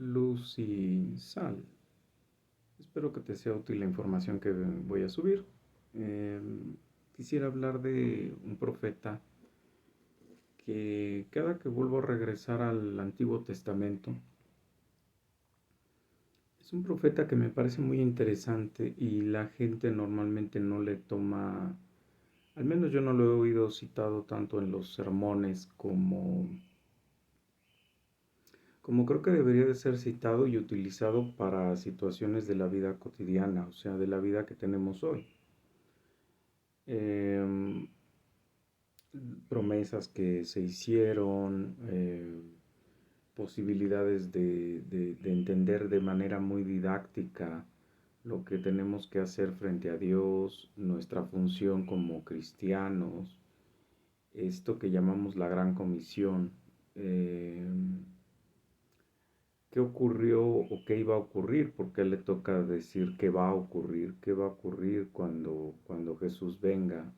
luz y sal. Espero que te sea útil la información que voy a subir. Eh, Quisiera hablar de un profeta que cada que vuelvo a regresar al Antiguo Testamento, es un profeta que me parece muy interesante y la gente normalmente no le toma, al menos yo no lo he oído citado tanto en los sermones como creo que debería de ser citado y utilizado para situaciones de la vida cotidiana, o sea, de la vida que tenemos hoy. Em, Promesas que se hicieron, posibilidades de entender de manera muy didáctica lo que tenemos que hacer frente a Dios, nuestra función como cristianos, esto que llamamos la Gran Comisión. ¿Qué ocurrió o qué iba a ocurrir? ¿Por qué le toca decir qué va a ocurrir? ¿Qué va a ocurrir cuando Jesús venga?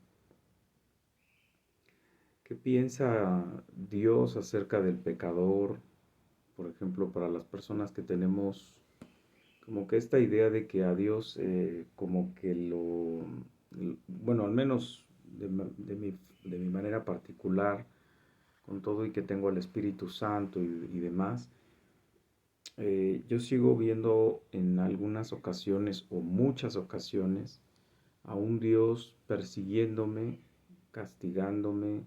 ¿Qué piensa Dios acerca del pecador? Por ejemplo, para las personas que tenemos como que esta idea de que a Dios como que bueno, al menos de mi manera particular, con todo y que tengo al Espíritu Santo y demás, yo sigo viendo en algunas ocasiones o muchas ocasiones a un Dios persiguiéndome, castigándome,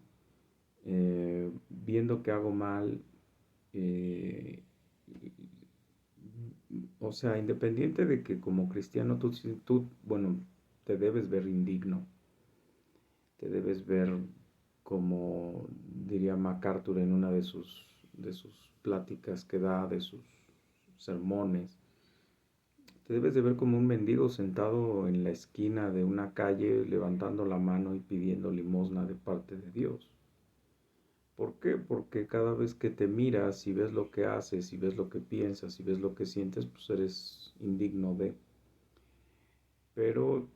viendo que hago mal, eh, o sea, independiente de que como cristiano bueno, te debes ver indigno, te debes ver como diría MacArthur en una de sus pláticas que da, de sus sermones, te debes de ver como un mendigo sentado en la esquina de una calle levantando la mano y pidiendo limosna de parte de Dios. ¿Por qué? Porque cada vez que te miras y ves lo que haces y ves lo que piensas y ves lo que sientes, pues eres indigno de. Pero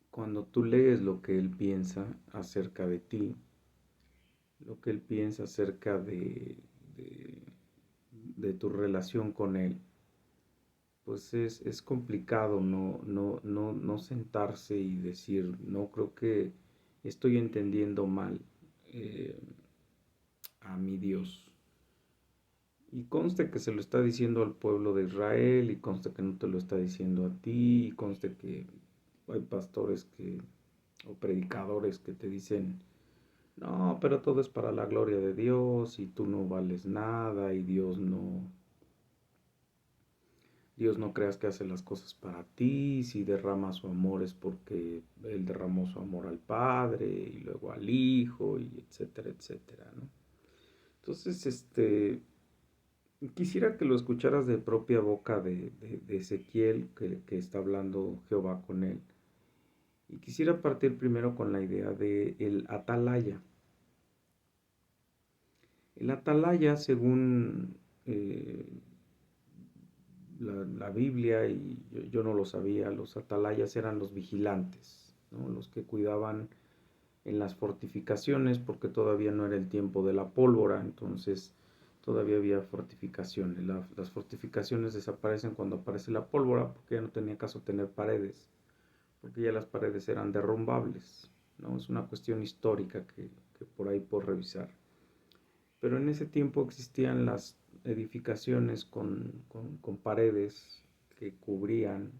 cuando tú lees lo que él piensa acerca de ti, lo que él piensa acerca de, de tu relación con él, pues es complicado no sentarse y decir, no creo que estoy entendiendo mal eh, a mi Dios. Y conste que se lo está diciendo al pueblo de Israel, y conste que no te lo está diciendo a ti, y conste que hay pastores o predicadores que te dicen, no, pero todo es para la gloria de Dios, y tú no vales nada, y Dios no creas que hace las cosas para ti, si derrama su amor es porque Él derramó su amor al Padre, y luego al Hijo, y etcétera, etcétera, ¿no? Entonces, quisiera que lo escucharas de propia boca de Ezequiel, que está hablando Jehová con él. Y quisiera partir primero con la idea de el atalaya. El atalaya, según la Biblia, y yo no lo sabía, los atalayas eran los vigilantes, ¿no? Los que cuidaban en las fortificaciones, porque todavía no era el tiempo de la pólvora, entonces todavía había fortificaciones. Las fortificaciones desaparecen cuando aparece la pólvora, porque ya no tenía caso tener paredes, porque ya las paredes eran derrumbables, ¿no? Es una cuestión histórica que por ahí puedo revisar. Pero en ese tiempo existían las edificaciones con paredes que cubrían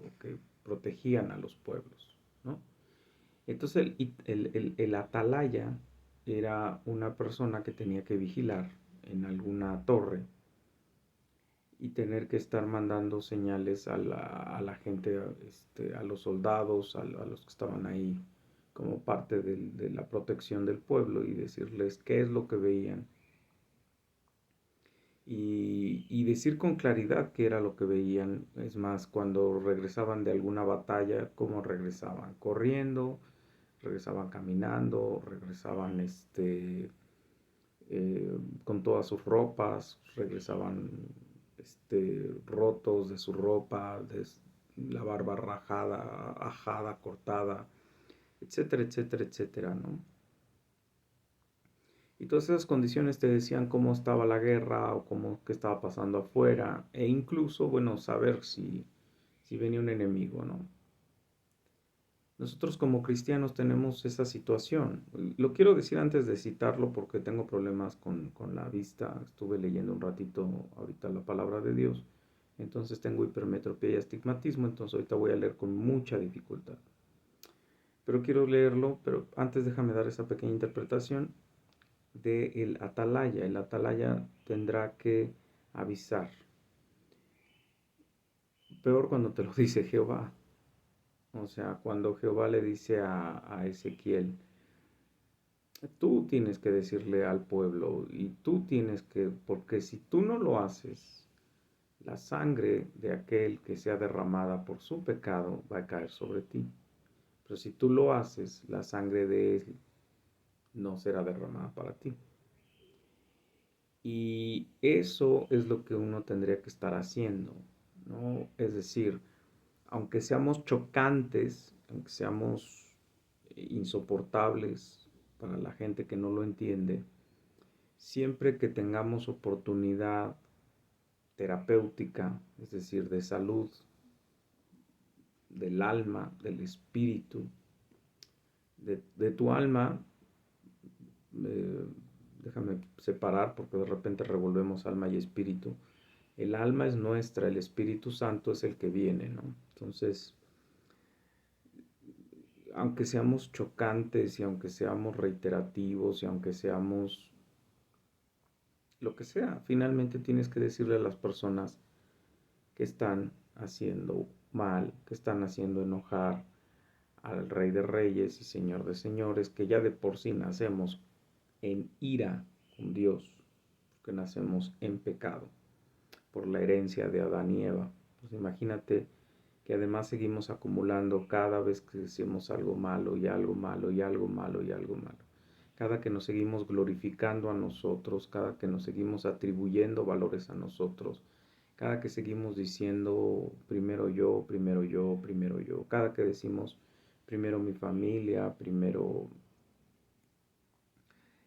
o que protegían a los pueblos, ¿no? Entonces el atalaya era una persona que tenía que vigilar en alguna torre y tener que estar mandando señales a la gente, a los soldados, a los que estaban ahí como parte de la protección del pueblo, y decirles qué es lo que veían y decir con claridad qué era lo que veían. Es más, cuando regresaban de alguna batalla, cómo regresaban, corriendo, regresaban caminando, regresaban con todas sus ropas, regresaban rotos de su ropa, la barba rajada, ajada, cortada, etcétera, etcétera, etcétera, ¿no? Y todas esas condiciones te decían cómo estaba la guerra o qué estaba pasando afuera, e incluso, bueno, saber si venía un enemigo, ¿no? Nosotros como cristianos tenemos esa situación. Lo quiero decir antes de citarlo porque tengo problemas con la vista. Estuve leyendo un ratito ahorita la palabra de Dios. Entonces tengo hipermetropía y astigmatismo. Entonces ahorita voy a leer con mucha dificultad. Pero quiero leerlo, pero antes déjame dar esa pequeña interpretación del atalaya. El atalaya tendrá que avisar. Peor cuando te lo dice Jehová. O sea, cuando Jehová le dice a Ezequiel, tú tienes que decirle al pueblo y tú tienes que, porque si tú no lo haces, la sangre de aquel que sea derramada por su pecado va a caer sobre ti. Pero si tú lo haces, la sangre de él no será derramada para ti. Y eso es lo que uno tendría que estar haciendo, ¿no? Es decir, aunque seamos chocantes, aunque seamos insoportables para la gente que no lo entiende, siempre que tengamos oportunidad terapéutica, es decir, de salud, del alma, del espíritu, de tu alma, eh, déjame separar porque de repente revolvemos alma y espíritu. El alma es nuestra, el Espíritu Santo es el que viene, ¿no? Entonces, aunque seamos chocantes y aunque seamos reiterativos y aunque seamos lo que sea, finalmente tienes que decirle a las personas que están haciendo mal, que están haciendo enojar al Rey de Reyes y Señor de Señores, que ya de por sí nacemos en ira con Dios, que nacemos en pecado por la herencia de Adán y Eva. Pues imagínate que además seguimos acumulando cada vez que decimos algo malo y algo malo y algo malo y algo malo. Cada que nos seguimos glorificando a nosotros, cada que nos seguimos atribuyendo valores a nosotros, cada que seguimos diciendo primero yo, primero yo, primero yo, cada que decimos primero mi familia, primero,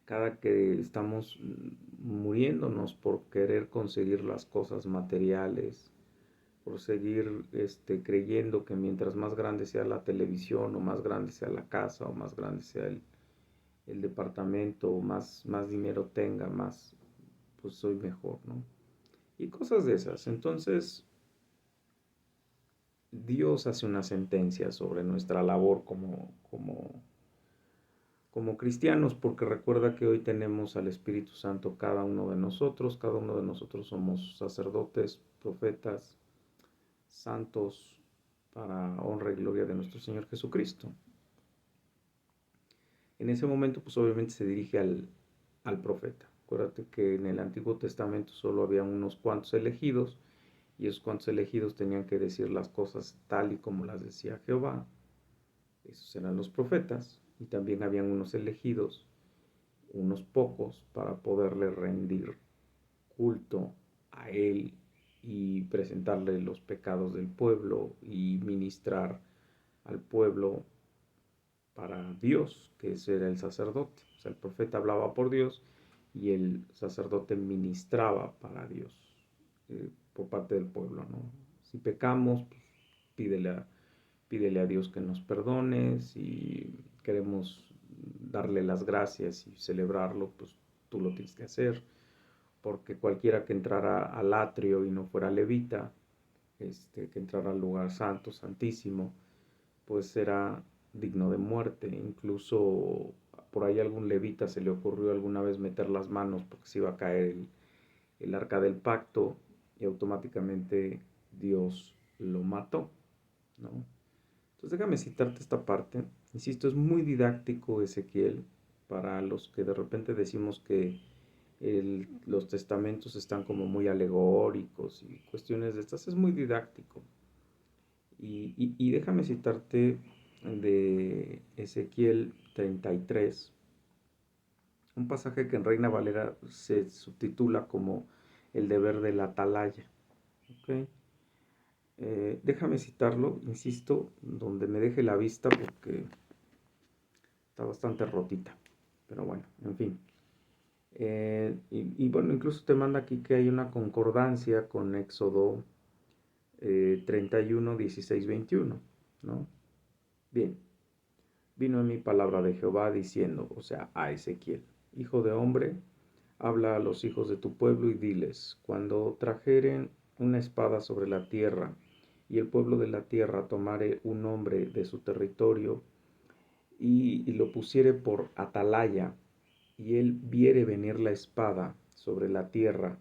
cada que estamos muriéndonos por querer conseguir las cosas materiales, por seguir creyendo que mientras más grande sea la televisión o más grande sea la casa o más grande sea el departamento o más dinero tenga, más pues soy mejor, ¿no? Y cosas de esas. Entonces, Dios hace una sentencia sobre nuestra labor como cristianos, porque recuerda que hoy tenemos al Espíritu Santo cada uno de nosotros somos sacerdotes, profetas, santos, para honra y gloria de nuestro Señor Jesucristo. En ese momento, pues obviamente se dirige al profeta. Acuérdate que en el Antiguo Testamento solo había unos cuantos elegidos, y esos cuantos elegidos tenían que decir las cosas tal y como las decía Jehová. Esos eran los profetas, y también habían unos elegidos, unos pocos, para poderle rendir culto a él y presentarle los pecados del pueblo y ministrar al pueblo para Dios, que ese era el sacerdote. O sea, el profeta hablaba por Dios y el sacerdote ministraba para Dios por parte del pueblo, ¿no? Si pecamos, pues, pídele a Dios que nos perdone. Si queremos darle las gracias y celebrarlo, pues tú lo tienes que hacer, porque cualquiera que entrara al atrio y no fuera levita, que entrara al lugar santo, santísimo, pues era digno de muerte. Incluso por ahí algún levita se le ocurrió alguna vez meter las manos porque se iba a caer el arca del pacto y automáticamente Dios lo mató, ¿no? Entonces déjame citarte esta parte. Insisto, es muy didáctico Ezequiel para los que de repente decimos que los testamentos están como muy alegóricos y cuestiones de estas. Es muy didáctico. Y déjame citarte de Ezequiel 33, un pasaje que en Reina Valera se subtitula como el deber del atalaya. ¿Okay? Déjame citarlo, insisto, donde me deje la vista porque está bastante rotita. Pero bueno, en fin. Bueno, incluso te manda aquí que hay una concordancia con Éxodo 31, 16, 21, ¿no? Bien, vino a mí palabra de Jehová diciendo, o sea, a Ezequiel, hijo de hombre, habla a los hijos de tu pueblo y diles, cuando trajeren una espada sobre la tierra, y el pueblo de la tierra tomare un hombre de su territorio, y lo pusiere por atalaya, y él viere venir la espada sobre la tierra,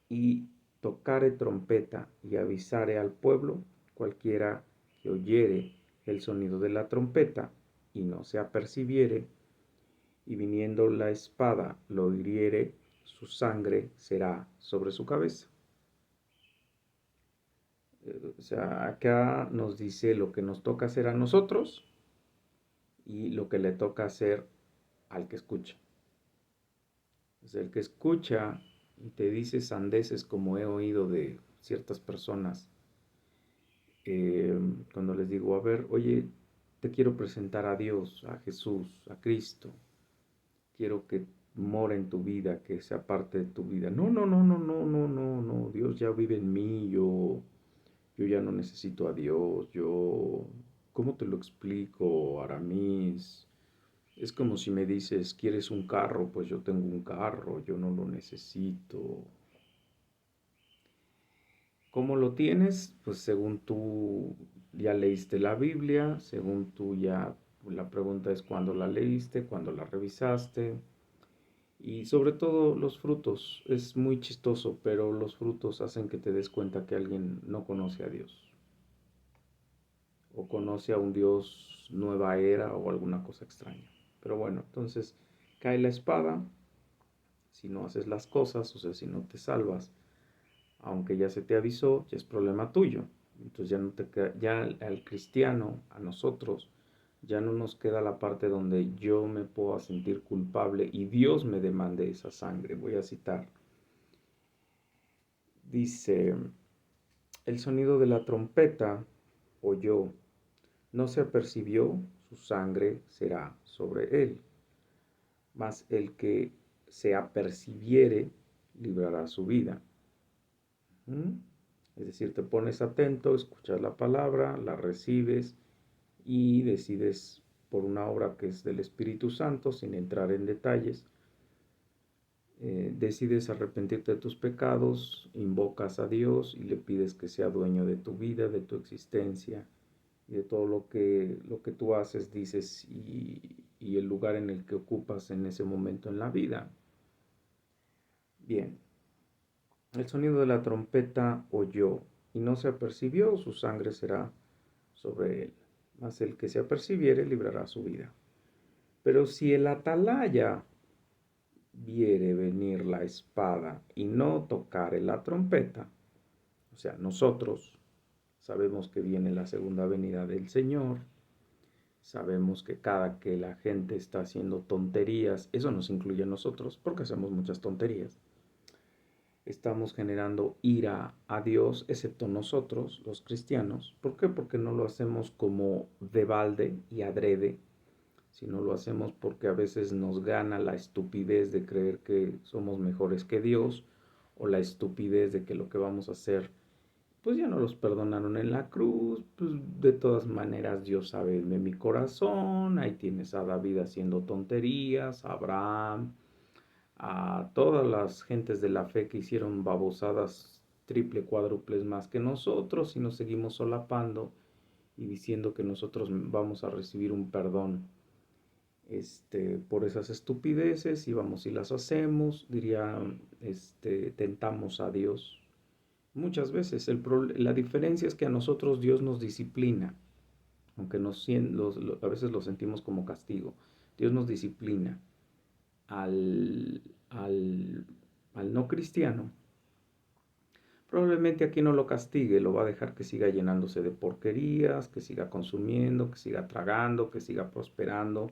y tocare trompeta, y avisare al pueblo, cualquiera que oyere el sonido de la trompeta, y no se apercibiere, y viniendo la espada lo hiriere, su sangre será sobre su cabeza. O sea, acá nos dice lo que nos toca hacer a nosotros y lo que le toca hacer al que escucha. O sea, el que escucha y te dice sandeces como he oído de ciertas personas, cuando les digo, a ver, oye, te quiero presentar a Dios, a Jesús, a Cristo, quiero que more en tu vida, que sea parte de tu vida. No, no, no, no, no, no, no, no, Dios ya vive en mí, yo ya no necesito a Dios, ¿cómo te lo explico, Aramis? Es como si me dices, ¿quieres un carro? Pues yo tengo un carro, yo no lo necesito. ¿Cómo lo tienes? Pues según tú ya leíste la Biblia, según tú ya, la pregunta es cuándo la leíste, cuándo la revisaste. Y sobre todo los frutos, es muy chistoso, pero los frutos hacen que te des cuenta que alguien no conoce a Dios o conoce a un Dios nueva era o alguna cosa extraña. Pero bueno, entonces cae la espada, si no haces las cosas, o sea, si no te salvas, aunque ya se te avisó, ya es problema tuyo. Entonces ya no te queda, ya al cristiano, a nosotros, ya no nos queda la parte donde yo me puedo sentir culpable y Dios me demande esa sangre. Voy a citar. Dice, el sonido de la trompeta oyó, no se apercibió, su sangre será sobre él. Mas el que se apercibiere librará su vida. ¿Mm? Es decir, te pones atento, escuchas la palabra, la recibes y decides por una obra que es del Espíritu Santo, sin entrar en detalles, decides arrepentirte de tus pecados, invocas a Dios y le pides que sea dueño de tu vida, de tu existencia y de todo lo que tú haces, dices y el lugar en el que ocupas en ese momento en la vida. Bien, el sonido de la trompeta oyó y no se apercibió, su sangre será sobre él, mas el que se apercibiere librará su vida. Pero si el atalaya viere venir la espada y no tocare la trompeta, o sea, nosotros sabemos que viene la segunda venida del Señor, sabemos que cada que la gente está haciendo tonterías, eso nos incluye a nosotros porque hacemos muchas tonterías. Estamos generando ira a Dios, excepto nosotros, los cristianos. ¿Por qué? Porque no lo hacemos como de balde y adrede, sino lo hacemos porque a veces nos gana la estupidez de creer que somos mejores que Dios o la estupidez de que lo que vamos a hacer, pues ya no los perdonaron en la cruz, pues de todas maneras Dios sabe de mi corazón, ahí tienes a David haciendo tonterías, a Abraham, a todas las gentes de la fe que hicieron babosadas triple, cuádruples más que nosotros y nos seguimos solapando y diciendo que nosotros vamos a recibir un perdón por esas estupideces y vamos y las hacemos, diría, tentamos a Dios. Muchas veces la diferencia es que a nosotros Dios nos disciplina, aunque a veces lo sentimos como castigo. Dios nos disciplina. Al, al, al no cristiano, probablemente aquí no lo castigue, lo va a dejar que siga llenándose de porquerías, que siga consumiendo, que siga tragando, que siga prosperando,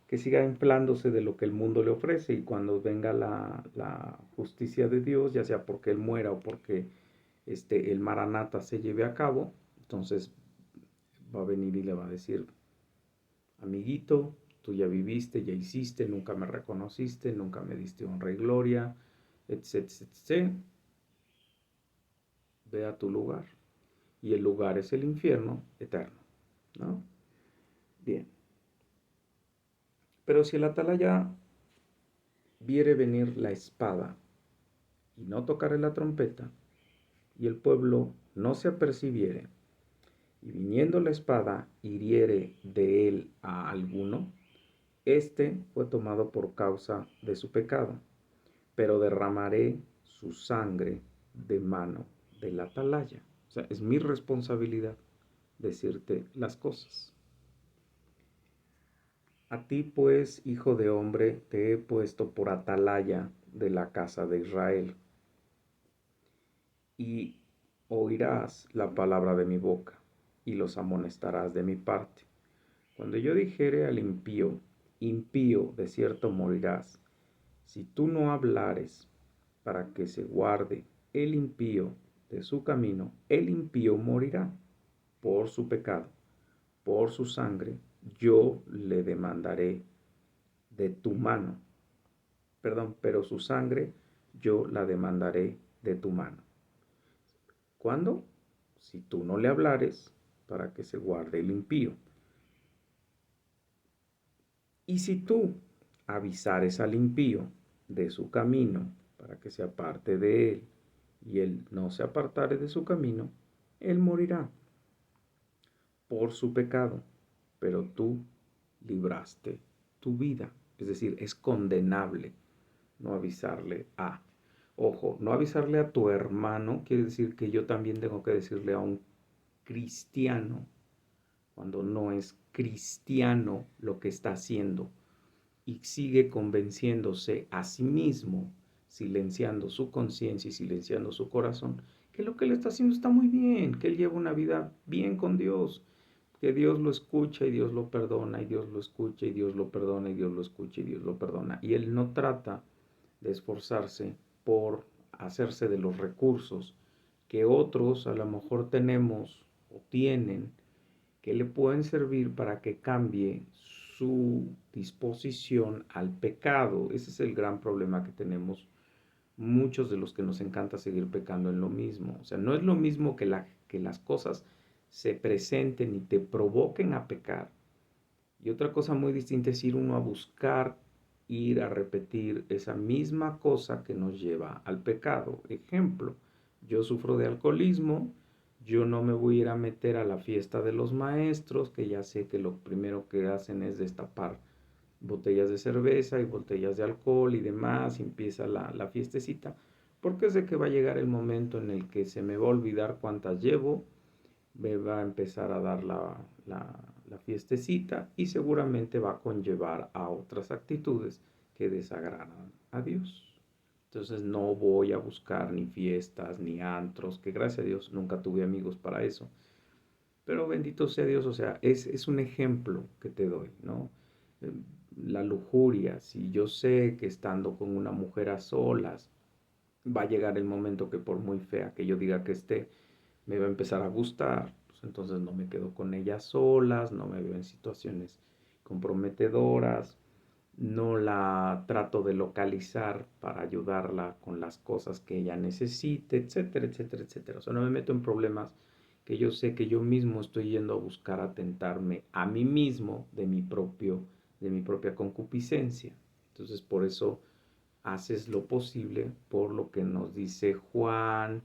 que siga inflándose de lo que el mundo le ofrece y cuando venga la justicia de Dios, ya sea porque Él muera o porque el Maranata se lleve a cabo, entonces va a venir y le va a decir, amiguito, Tú ya viviste, ya hiciste, nunca me reconociste, nunca me diste honra y gloria, etcétera, etcétera. Ve a tu lugar. Y el lugar es el infierno eterno, ¿no? Bien. Pero si el atalaya viere venir la espada y no tocare la trompeta, y el pueblo no se apercibiere, y viniendo la espada hiriere de él a alguno, este fue tomado por causa de su pecado, pero derramaré su sangre de mano del atalaya. O sea, es mi responsabilidad decirte las cosas. A ti pues, hijo de hombre, te he puesto por atalaya de la casa de Israel, y oirás la palabra de mi boca, y los amonestarás de mi parte. Cuando yo dijere al impío, impío, de cierto morirás, si tú no hablares para que se guarde el impío de su camino, el impío morirá por su pecado, por su sangre, yo le demandaré de tu mano. Perdón, pero su sangre yo la demandaré de tu mano. ¿Cuándo? Si tú no le hablares para que se guarde el impío. Y si tú avisares al impío de su camino para que se aparte de él, y él no se apartare de su camino, él morirá por su pecado, pero tú libraste tu vida. Es decir, es condenable no avisarle a. Ojo, no avisarle a tu hermano quiere decir que yo también tengo que decirle a un cristiano cuando no es cristiano lo que está haciendo y sigue convenciéndose a sí mismo, silenciando su conciencia y silenciando su corazón, que lo que él está haciendo está muy bien, que él lleva una vida bien con Dios, que Dios lo escucha y Dios lo perdona, y Dios lo escucha y Dios lo perdona, y Dios lo escucha y Dios lo perdona. Y él no trata de esforzarse por hacerse de los recursos que otros a lo mejor tenemos o tienen, que le pueden servir para que cambie su disposición al pecado. Ese es el gran problema que tenemos muchos de los que nos encanta seguir pecando en lo mismo. O sea, no es lo mismo que las cosas se presenten y te provoquen a pecar. Y otra cosa muy distinta es ir uno a buscar, ir a repetir esa misma cosa que nos lleva al pecado. Ejemplo, yo sufro de alcoholismo, yo no me voy a ir a meter a la fiesta de los maestros, que ya sé que lo primero que hacen es destapar botellas de cerveza y botellas de alcohol y demás, y empieza la fiestecita, porque sé que va a llegar el momento en el que se me va a olvidar cuántas llevo, me va a empezar a dar la fiestecita y seguramente va a conllevar a otras actitudes que desagradan a Dios. Entonces no voy a buscar ni fiestas ni antros, que gracias a Dios nunca tuve amigos para eso. Pero bendito sea Dios, o sea, es un ejemplo que te doy, ¿no? Eh, La lujuria, si yo sé que estando con una mujer a solas, va a llegar el momento que por muy fea que yo diga que esté, me va a empezar a gustar, pues entonces no me quedo con ella solas, no me veo en situaciones comprometedoras, no la trato de localizar para ayudarla con las cosas que ella necesite, etcétera, etcétera, etcétera. O sea, no me meto en problemas que yo sé que yo mismo estoy yendo a buscar atentarme a mí mismo de mi propia concupiscencia. Entonces, por eso haces lo posible por lo que nos dice Juan,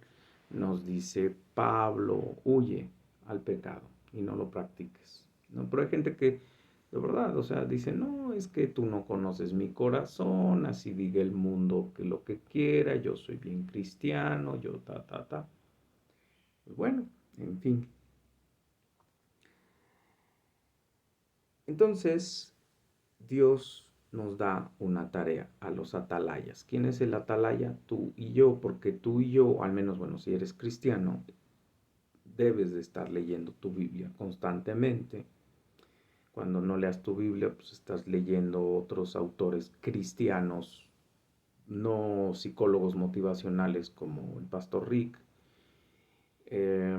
nos dice Pablo, huye al pecado y no lo practiques, ¿no? Pero hay gente que, de verdad, o sea, dice, no, es que tú no conoces mi corazón, así diga el mundo que lo que quiera, yo soy bien cristiano, yo ta. Pues bueno, en fin. Entonces, Dios nos da una tarea a los atalayas. ¿Quién es el atalaya? Tú y yo, porque tú y yo, al menos, bueno, si eres cristiano, debes de estar leyendo tu Biblia constantemente. Cuando no leas tu Biblia, pues estás leyendo otros autores cristianos, no psicólogos motivacionales como el pastor Rick. Eh,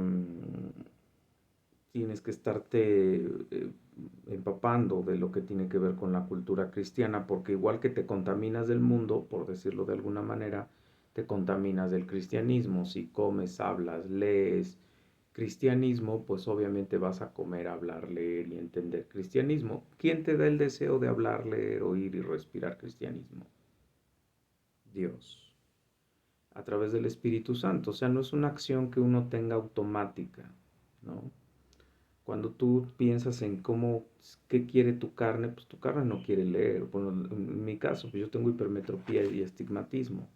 Tienes que estarte empapando de lo que tiene que ver con la cultura cristiana, porque igual que te contaminas del mundo, por decirlo de alguna manera, te contaminas del cristianismo. Si comes, hablas, lees cristianismo, pues obviamente vas a comer, hablar, leer y entender cristianismo. ¿Quién te da el deseo de hablar, leer, oír y respirar cristianismo? Dios, a través del Espíritu Santo. O sea, no es una acción que uno tenga automática, ¿no? Cuando tú piensas en qué quiere tu carne, pues tu carne no quiere leer. Bueno, en mi caso, pues yo tengo hipermetropía y estigmatismo.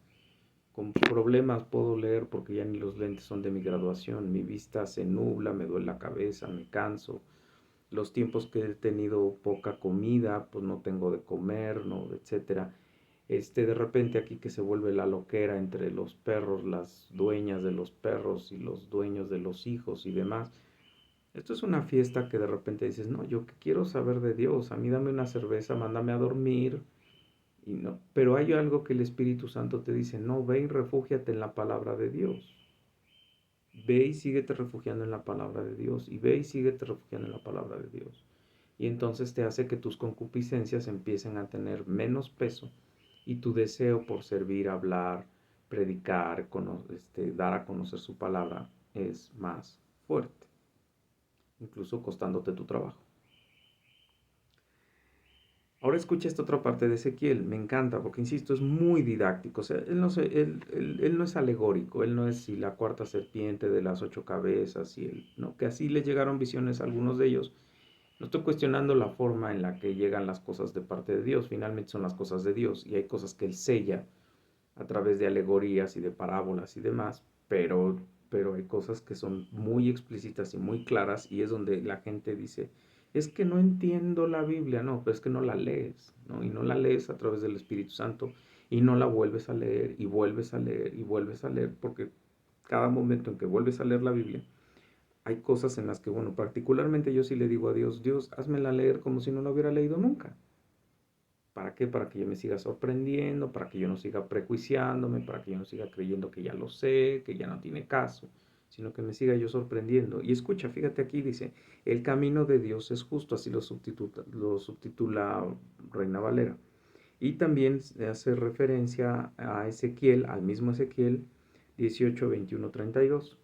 Con problemas puedo leer porque ya ni los lentes son de mi graduación. Mi vista se nubla, me duele la cabeza, me canso. Los tiempos que he tenido poca comida, pues no tengo de comer, no, etcétera. De repente aquí que se vuelve la loquera entre los perros, las dueñas de los perros y los dueños de los hijos y demás. Esto es una fiesta que de repente dices, no, yo quiero saber de Dios, a mí dame una cerveza, mándame a dormir, y no. Pero hay algo que el Espíritu Santo te dice, no, ve y refúgiate en la palabra de Dios. Ve y síguete refugiando en la palabra de Dios, y ve y síguete refugiando en la palabra de Dios. Y entonces te hace que tus concupiscencias empiecen a tener menos peso y tu deseo por servir, hablar, predicar, dar a conocer su palabra es más fuerte, incluso costándote tu trabajo. Ahora escucha esta otra parte de Ezequiel, me encanta, porque insisto, es muy didáctico. O sea, él no es alegórico, él no es si la cuarta serpiente de las 8 cabezas, y él, ¿no? Que así le llegaron visiones a algunos de ellos. No estoy cuestionando la forma en la que llegan las cosas de parte de Dios, finalmente son las cosas de Dios, y hay cosas que él sella a través de alegorías y de parábolas y demás, pero hay cosas que son muy explícitas y muy claras, y es donde la gente dice, es que no entiendo la Biblia. No, pero es que no la lees, ¿no? Y no la lees a través del Espíritu Santo, y no la vuelves a leer, y vuelves a leer, y vuelves a leer, porque cada momento en que vuelves a leer la Biblia, hay cosas en las que, bueno, particularmente yo sí le digo a Dios, Dios, házmela leer como si no la hubiera leído nunca. ¿Para qué? Para que yo me siga sorprendiendo, para que yo no siga prejuiciándome, para que yo no siga creyendo que ya lo sé, que ya no tiene caso, sino que me siga yo sorprendiendo. Y escucha, fíjate aquí, dice, el camino de Dios es justo, así lo subtitula Reina Valera. Y también hace referencia a Ezequiel, al mismo Ezequiel 18, 21, 32.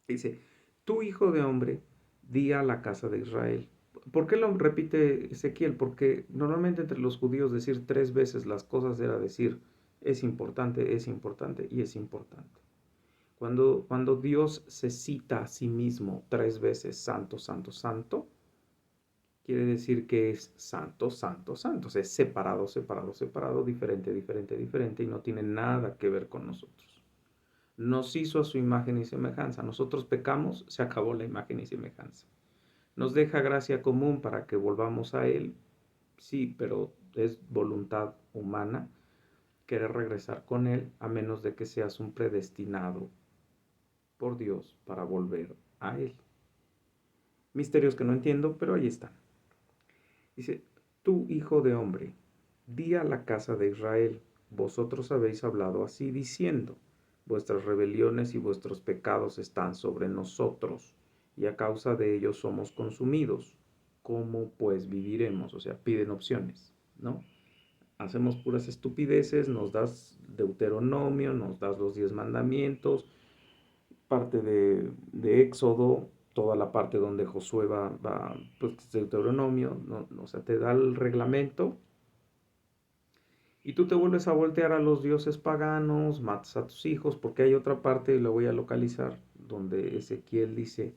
Dice, tú hijo de hombre, di a la casa de Israel. ¿Por qué lo repite Ezequiel? Porque normalmente entre los judíos decir 3 veces las cosas era decir, es importante y es importante. Cuando Dios se cita a sí mismo 3 veces, santo, santo, santo, quiere decir que es santo, santo, santo. O sea, es separado, separado, separado, diferente, diferente, diferente, y no tiene nada que ver con nosotros. Nos hizo a su imagen y semejanza. Nosotros pecamos, se acabó la imagen y semejanza. Nos deja gracia común para que volvamos a Él, sí, pero es voluntad humana querer regresar con Él, a menos de que seas un predestinado por Dios para volver a Él. Misterios que no entiendo, pero ahí están. Dice, tú hijo de hombre, di a la casa de Israel, vosotros habéis hablado así diciendo, vuestras rebeliones y vuestros pecados están sobre nosotros, y a causa de ellos somos consumidos. ¿Cómo pues viviremos? O sea, piden opciones, ¿no? Hacemos puras estupideces, nos das Deuteronomio, nos das los 10 mandamientos, parte de Éxodo, toda la parte donde Josué va pues Deuteronomio, no, o sea, te da el reglamento, y tú te vuelves a voltear a los dioses paganos, matas a tus hijos, porque hay otra parte, y lo voy a localizar, donde Ezequiel dice,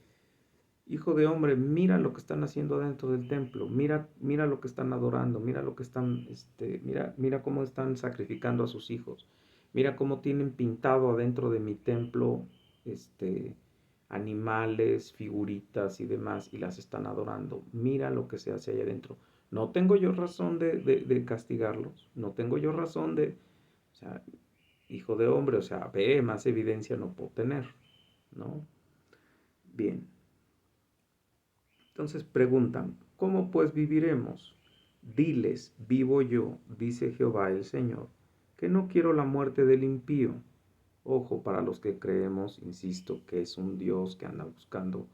hijo de hombre, mira lo que están haciendo dentro del templo, mira lo que están adorando, mira lo que están, mira cómo están sacrificando a sus hijos, mira cómo tienen pintado adentro de mi templo, animales, figuritas y demás, y las están adorando. Mira lo que se hace ahí adentro. No tengo yo razón de castigarlos, no tengo yo razón o sea, hijo de hombre, o sea, ve, más evidencia no puedo tener, ¿no? Bien. Entonces preguntan, ¿cómo pues viviremos? Diles, vivo yo, dice Jehová el Señor, que no quiero la muerte del impío. Ojo, para los que creemos, insisto, que es un Dios que anda buscando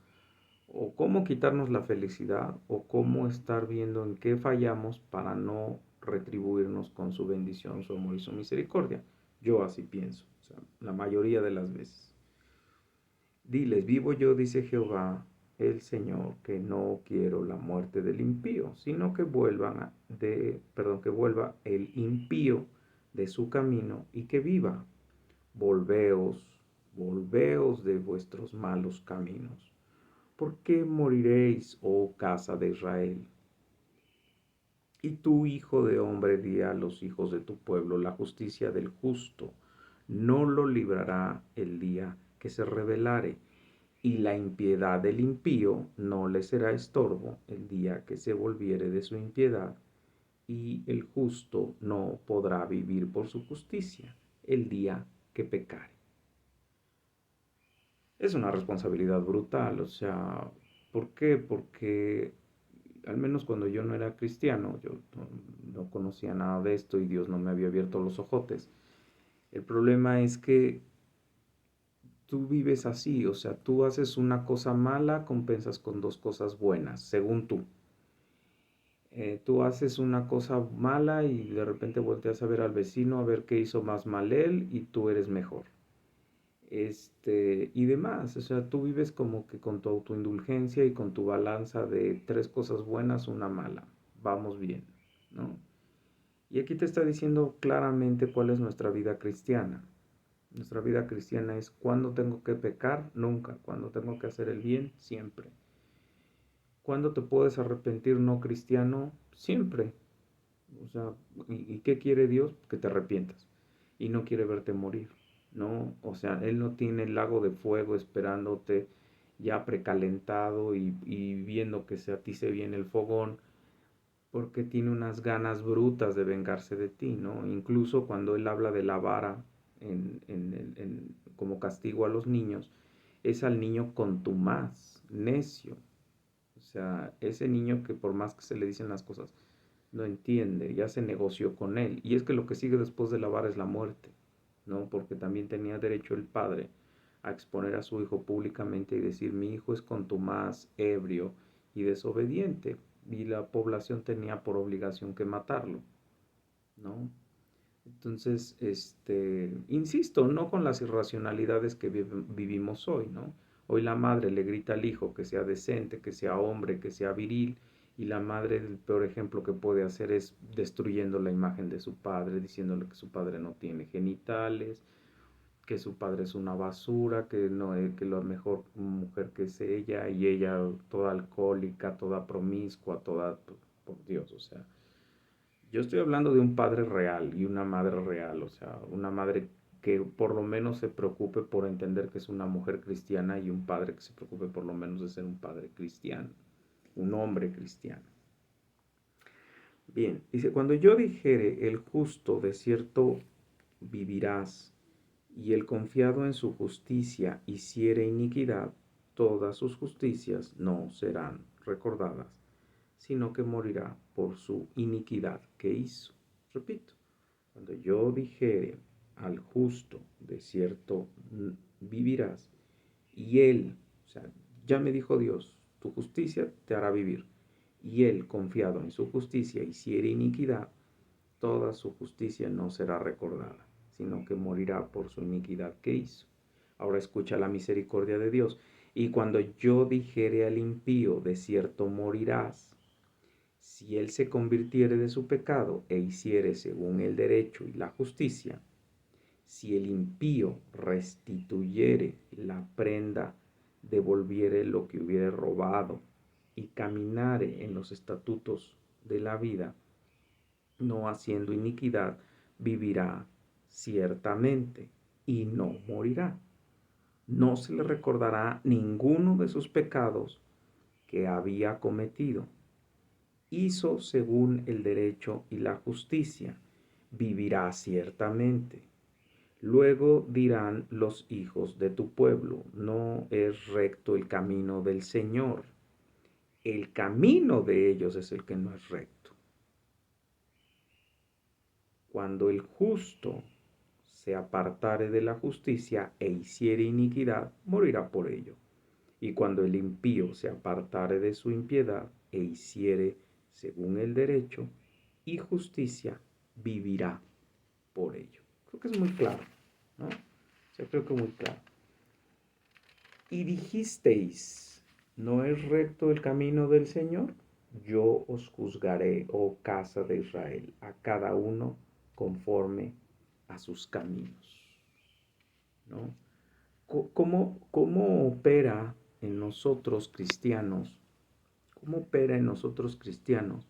o cómo quitarnos la felicidad, o cómo estar viendo en qué fallamos para no retribuirnos con su bendición, su amor y su misericordia. Yo así pienso, o sea, la mayoría de las veces. Diles, vivo yo, dice Jehová, el Señor, que no quiero la muerte del impío, sino que que vuelva el impío de su camino y que viva. Volveos, volveos de vuestros malos caminos. ¿Por qué moriréis, oh casa de Israel? Y tú, hijo de hombre, di a los hijos de tu pueblo, la justicia del justo no lo librará el día que se rebelare, y la impiedad del impío no le será estorbo el día que se volviere de su impiedad, y el justo no podrá vivir por su justicia el día que pecare. Es una responsabilidad brutal, o sea, ¿por qué? Porque al menos cuando yo no era cristiano, yo no conocía nada de esto y Dios no me había abierto los ojotes. El problema es que tú vives así, o sea, tú haces una cosa mala, compensas con dos cosas buenas, según tú. Tú haces una cosa mala y de repente volteas a ver al vecino a ver qué hizo más mal él y tú eres mejor. Y demás, o sea, tú vives como que con tu autoindulgencia y con tu balanza de tres cosas buenas, una mala. Vamos bien, ¿no? Y aquí te está diciendo claramente cuál es nuestra vida cristiana. Nuestra vida cristiana es cuando tengo que pecar, nunca. Cuando tengo que hacer el bien, siempre. Cuando te puedes arrepentir no cristiano, siempre. O sea, ¿y qué quiere Dios? Que te arrepientas. Y no quiere verte morir, ¿no? O sea, Él no tiene el lago de fuego esperándote ya precalentado y viendo que a ti se viene el fogón, porque tiene unas ganas brutas de vengarse de ti, ¿no? Incluso cuando Él habla de la vara como castigo a los niños, es al niño contumaz, necio. O sea, ese niño que por más que se le dicen las cosas, no entiende, ya se negoció con él. Y es que lo que sigue después de la vara es la muerte, ¿no? Porque también tenía derecho el padre a exponer a su hijo públicamente y decir, mi hijo es contumaz, ebrio y desobediente. Y la población tenía por obligación que matarlo, ¿no? Entonces, insisto, no con las irracionalidades que vivimos hoy, ¿no? Hoy la madre le grita al hijo que sea decente, que sea hombre, que sea viril, y la madre el peor ejemplo que puede hacer es destruyendo la imagen de su padre, diciéndole que su padre no tiene genitales, que su padre es una basura, que no que la mejor mujer que es ella, y ella toda alcohólica, toda promiscua, toda, por Dios, o sea, yo estoy hablando de un padre real y una madre real, o sea, una madre que por lo menos se preocupe por entender que es una mujer cristiana y un padre que se preocupe por lo menos de ser un padre cristiano, un hombre cristiano. Bien, dice, cuando yo dijere el justo de cierto vivirás y el confiado en su justicia hiciere iniquidad, todas sus justicias no serán recordadas, sino que morirá por su iniquidad que hizo. Repito, cuando yo dijere al justo, de cierto vivirás, y él, o sea, ya me dijo Dios, tu justicia te hará vivir, y él, confiado en su justicia, hiciere iniquidad, toda su justicia no será recordada, sino que morirá por su iniquidad que hizo. Ahora escucha la misericordia de Dios. Y cuando yo dijere al impío, de cierto morirás, si él se convirtiere de su pecado e hiciere según el derecho y la justicia, si el impío restituyere la prenda, devolviere lo que hubiere robado y caminare en los estatutos de la vida, no haciendo iniquidad, vivirá ciertamente y no morirá. No se le recordará ninguno de sus pecados que había cometido. Hizo según el derecho y la justicia, vivirá ciertamente. Luego dirán los hijos de tu pueblo, no es recto el camino del Señor. El camino de ellos es el que no es recto. Cuando el justo se apartare de la justicia e hiciere iniquidad, morirá por ello. Y cuando el impío se apartare de su impiedad e hiciere según el derecho y justicia, vivirá por ello. Creo que es muy claro, ¿no? O sea, creo que muy claro. Y dijisteis, ¿no es recto el camino del Señor? Yo os juzgaré, oh casa de Israel, a cada uno conforme a sus caminos, ¿no? ¿Cómo opera en nosotros cristianos? ¿Cómo opera en nosotros cristianos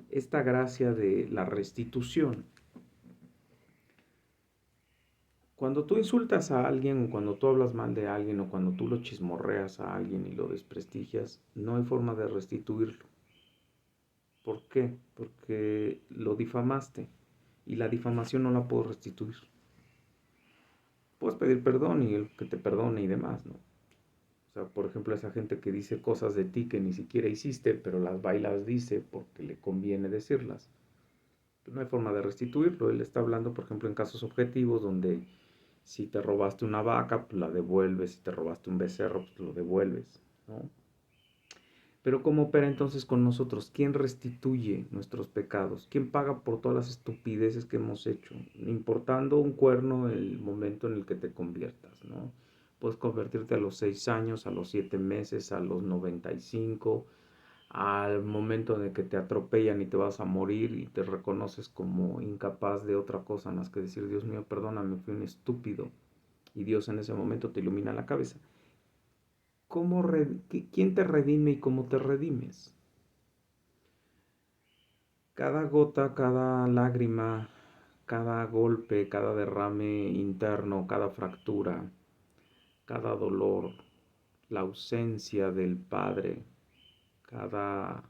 esta gracia de la restitución? Cuando tú insultas a alguien o cuando tú hablas mal de alguien o cuando tú lo chismorreas a alguien y lo desprestigias, no hay forma de restituirlo. ¿Por qué? Porque lo difamaste y la difamación no la puedo restituir. Puedes pedir perdón y el que te perdone y demás, ¿no? O sea, por ejemplo, esa gente que dice cosas de ti que ni siquiera hiciste, pero las va y las dice porque le conviene decirlas. Pues no hay forma de restituirlo. Él está hablando, por ejemplo, en casos objetivos donde si te robaste una vaca, pues la devuelves. Si te robaste un becerro, pues lo devuelves, ¿no? Pero ¿cómo opera entonces con nosotros? ¿Quién restituye nuestros pecados? ¿Quién paga por todas las estupideces que hemos hecho? Importando un cuerno en el momento en el que te conviertas, ¿no? Puedes convertirte a los 6 años, a los 7 meses, a los 95, al momento en el que te atropellan y te vas a morir y te reconoces como incapaz de otra cosa más que decir, Dios mío, perdóname, fui un estúpido. Y Dios en ese momento te ilumina la cabeza. ¿Quién te redime y cómo te redimes? Cada gota, cada lágrima, cada golpe, cada derrame interno, cada fractura, cada dolor, la ausencia del Padre, cada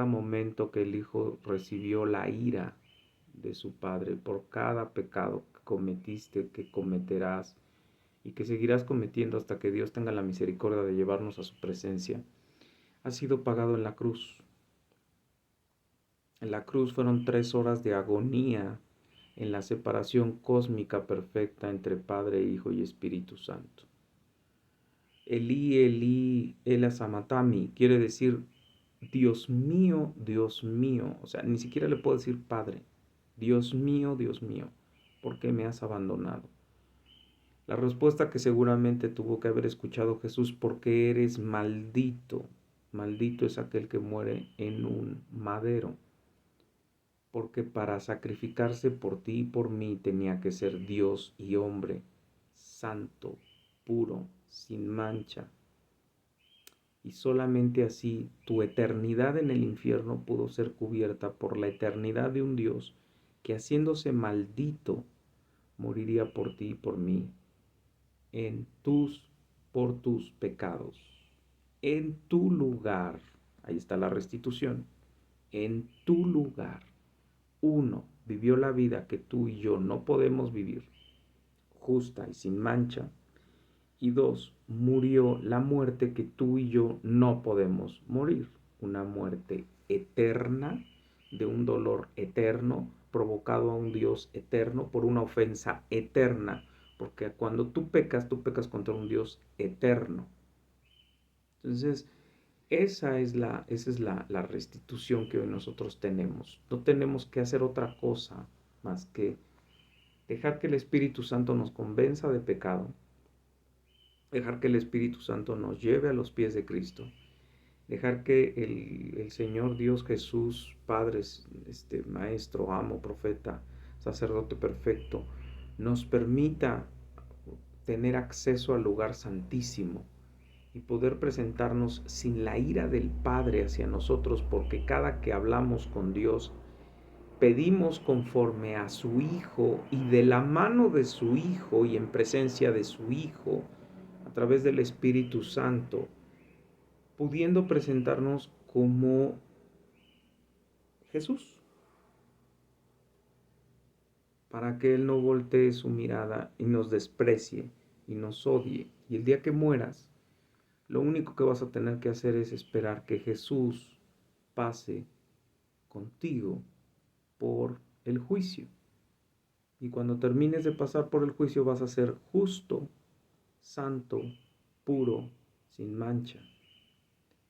momento que el Hijo recibió la ira de su Padre por cada pecado que cometiste, que cometerás y que seguirás cometiendo hasta que Dios tenga la misericordia de llevarnos a su presencia, ha sido pagado en la cruz. En la cruz fueron 3 horas de agonía en la separación cósmica perfecta entre Padre, Hijo y Espíritu Santo. Elí, Elí, ela samatami, quiere decir, Dios mío, o sea, ni siquiera le puedo decir Padre, Dios mío, ¿por qué me has abandonado? La respuesta que seguramente tuvo que haber escuchado Jesús, porque eres maldito, maldito es aquel que muere en un madero. Porque para sacrificarse por ti y por mí tenía que ser Dios y hombre, santo, puro, sin mancha. Y solamente así tu eternidad en el infierno pudo ser cubierta por la eternidad de un Dios que haciéndose maldito moriría por ti y por mí por tus pecados, en tu lugar. Ahí está la restitución, en tu lugar. Uno, vivió la vida que tú y yo no podemos vivir, justa y sin mancha. Y dos, murió la muerte que tú y yo no podemos morir. Una muerte eterna, de un dolor eterno, provocado a un Dios eterno por una ofensa eterna. Porque cuando tú pecas contra un Dios eterno. Entonces, esa es la restitución que hoy nosotros tenemos. No tenemos que hacer otra cosa más que dejar que el Espíritu Santo nos convenza de pecado, dejar que el Espíritu Santo nos lleve a los pies de Cristo, dejar que el Señor Dios Jesús, Padre, Maestro, Amo, Profeta, Sacerdote perfecto, nos permita tener acceso al lugar santísimo y poder presentarnos sin la ira del Padre hacia nosotros, porque cada que hablamos con Dios, pedimos conforme a su Hijo y de la mano de su Hijo y en presencia de su Hijo, a través del Espíritu Santo, pudiendo presentarnos como Jesús, para que Él no voltee su mirada y nos desprecie y nos odie. Y el día que mueras, lo único que vas a tener que hacer es esperar que Jesús pase contigo por el juicio. Y cuando termines de pasar por el juicio vas a ser justo, santo, puro sin mancha,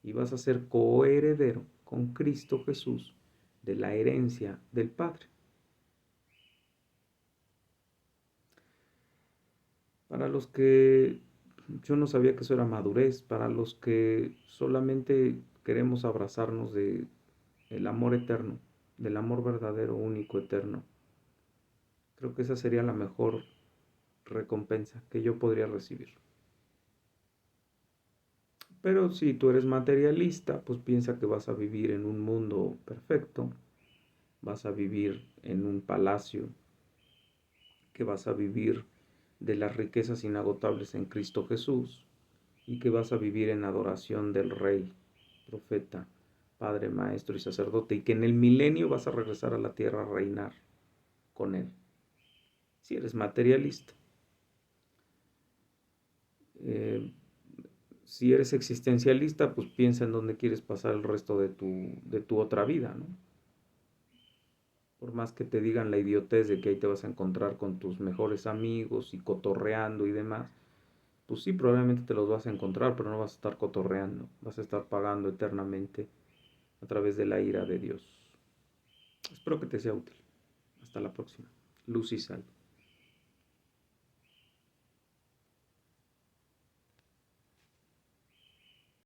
y vas a ser coheredero con Cristo Jesús de la herencia del Padre. Para los que yo no sabía que eso era madurez, para los que solamente queremos abrazarnos de el amor eterno, del amor verdadero, único, eterno, creo que esa sería la mejor recompensa que yo podría recibir. Pero si tú eres materialista, pues piensa que vas a vivir en un mundo perfecto, vas a vivir en un palacio, que vas a vivir de las riquezas inagotables en Cristo Jesús y que vas a vivir en adoración del Rey, profeta, Padre, Maestro y Sacerdote, y que en el milenio vas a regresar a la tierra a reinar con Él. Si eres materialista. Si eres existencialista, pues piensa en dónde quieres pasar el resto de tu otra vida, ¿no? Por más que te digan la idiotez de que ahí te vas a encontrar con tus mejores amigos y cotorreando y demás, pues sí, probablemente te los vas a encontrar, pero no vas a estar cotorreando, vas a estar pagando eternamente a través de la ira de Dios. Espero que te sea útil. Hasta la próxima. Luz y sal.